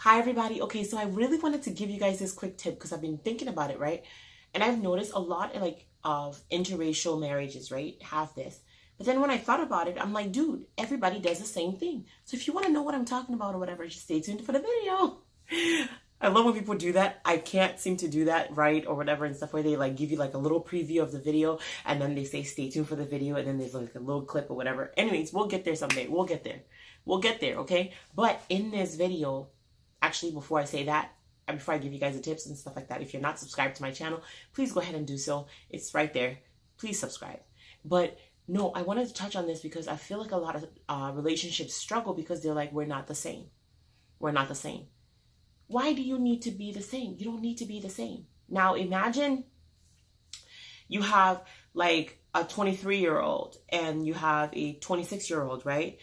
Hi, everybody. Okay, so I really wanted to give you guys this quick tip because I've been thinking about it, right? And I've noticed a lot of interracial marriages, right, have this. But then when I thought about it, I'm like, dude, everybody does the same thing. So if you want to know what I'm talking about or whatever, just stay tuned for the video. I love when people do that. I can't seem to do that right or whatever and stuff where they like give you like a little preview of the video and then they say stay tuned for the video and then there's like a little clip or whatever. Anyways, we'll get there someday. We'll get there. We'll get there, okay? But in this video, actually, before I say that, and before I give you guys the tips and stuff like that, if you're not subscribed to my channel, please go ahead and do so. It's right there. Please subscribe. But no, I wanted to touch on this because I feel like a lot of relationships struggle because they're like, we're not the same. We're not the same. Why do you need to be the same? You don't need to be the same. Now, imagine you have like a 23-year-old and you have a 26-year-old, right?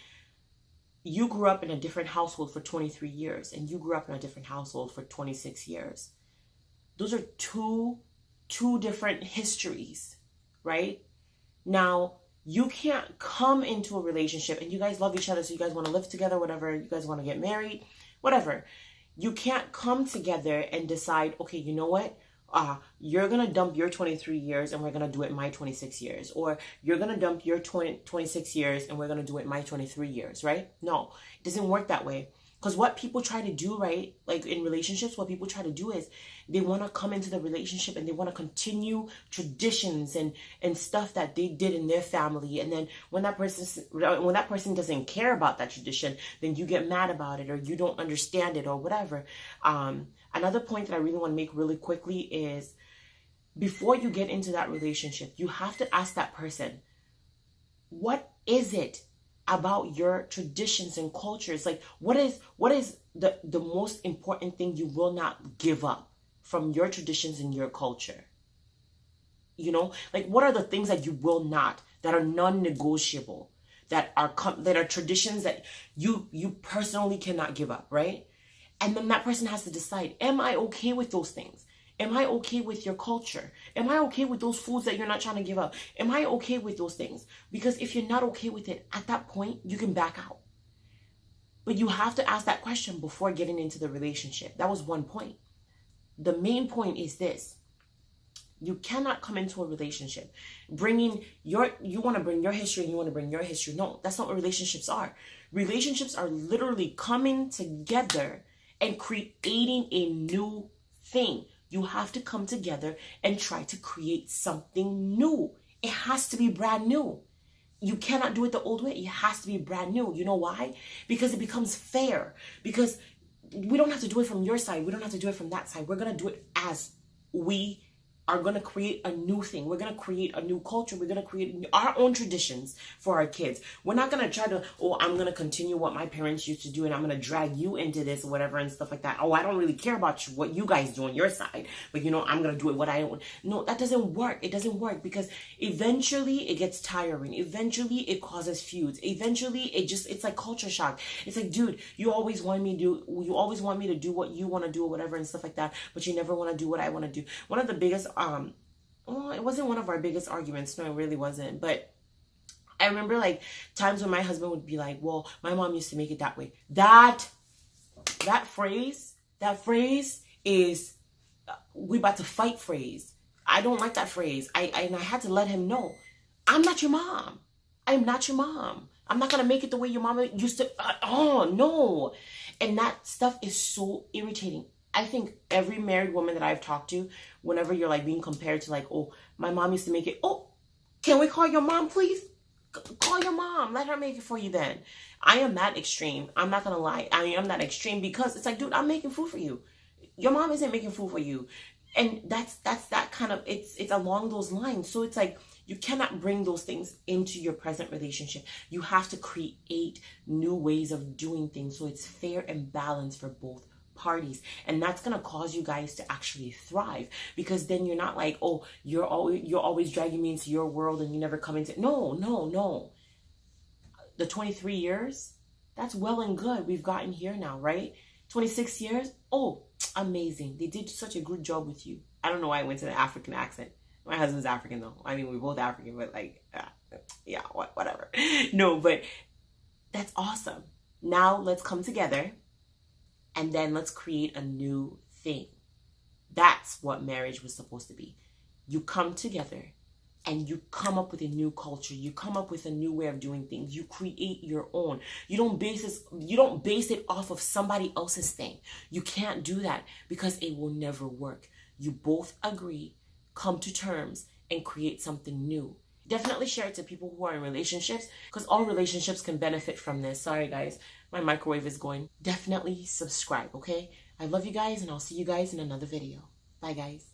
You grew up in a different household for 23 years and you grew up in a different household for 26 years. Those are two different histories, right? Now, you can't come into a relationship and you guys love each other, so you guys want to live together, whatever, you guys want to get married, whatever. You can't come together and decide, okay, you know what? You're going to dump your 23 years and we're going to do it my 26 years. Or you're going to dump your 26 years and we're going to do it my 23 years, right? No, it doesn't work that way. Because what people try to do, right, like in relationships, what people try to do is they want to come into the relationship and they want to continue traditions and stuff that they did in their family. And then when that person doesn't care about that tradition, then you get mad about it or you don't understand it or whatever. Another point that I really want to make really quickly is before you get into that relationship, you have to ask that person, what is it about your traditions and cultures? Like, what is the most important thing you will not give up from your traditions and your culture? You know, like what are the things that you will not, that are non-negotiable, that are traditions that you personally cannot give up, right? And then that person has to decide, am I okay with those things? Am I okay with your culture? Am I okay with those foods that you're not trying to give up? Am I okay with those things? Because if you're not okay with it, at that point, you can back out. But you have to ask that question before getting into the relationship. That was one point. The main point is this. You cannot come into a relationship you want to bring your history and you want to bring your history. No, that's not what relationships are. Relationships are literally coming together and creating a new thing. You have to come together and try to create something new. It has to be brand new. You cannot do it the old way. It has to be brand new. You know why? Because it becomes fair. Because we don't have to do it from your side. We don't have to do it from that side. We're going to do it as we are going to create a new thing. We're going to create a new culture. We're going to create our own traditions for our kids. We're not going to try to, I'm going to continue what my parents used to do and I'm going to drag you into this or whatever and stuff like that. I don't really care about what you guys do on your side, but I'm going to do it what I want. No, that doesn't work. It doesn't work because eventually it gets tiring. Eventually it causes feuds. Eventually it's like culture shock. It's like, dude, you always want me to do what you want to do or whatever and stuff like that, but you never want to do what I want to do. One of the biggest well, it wasn't one of our biggest arguments. No, it really wasn't. But I remember like times when my husband would be like, well, my mom used to make it that way. That phrase is we about to fight phrase. I don't like that phrase. I had to let him know, I'm not your mom. I'm not your mom. I'm not going to make it the way your mama used to. Oh, no. And that stuff is so irritating. I think every married woman that I've talked to, whenever you're like being compared to like, oh, my mom used to make it. Oh, can we call your mom, please? Call your mom. Let her make it for you then. I am that extreme. I'm not going to lie. I am that extreme because it's like, dude, I'm making food for you. Your mom isn't making food for you. And that's that kind of, it's along those lines. So it's like, you cannot bring those things into your present relationship. You have to create new ways of doing things so it's fair and balanced for both parties. And that's going to cause you guys to actually thrive, because then you're not like, oh, you're always dragging me into your world and you never come into. No. The 23 years, that's well and good. We've gotten here now, right? 26 years. Oh, amazing. They did such a good job with you. I don't know why I went to the African accent. My husband's African though. I mean, we're both African, but like, yeah, whatever. No, but that's awesome. Now let's come together and then let's create a new thing. That's what marriage was supposed to be. You come together and you come up with a new culture. You come up with a new way of doing things. You create your own. You don't base it off of somebody else's thing. You can't do that because it will never work. You both agree, come to terms, and create something new. Definitely share it to people who are in relationships, because all relationships can benefit from this. Sorry guys, my microwave is going. Definitely subscribe, okay? I love you guys, and I'll see you guys in another video. Bye guys.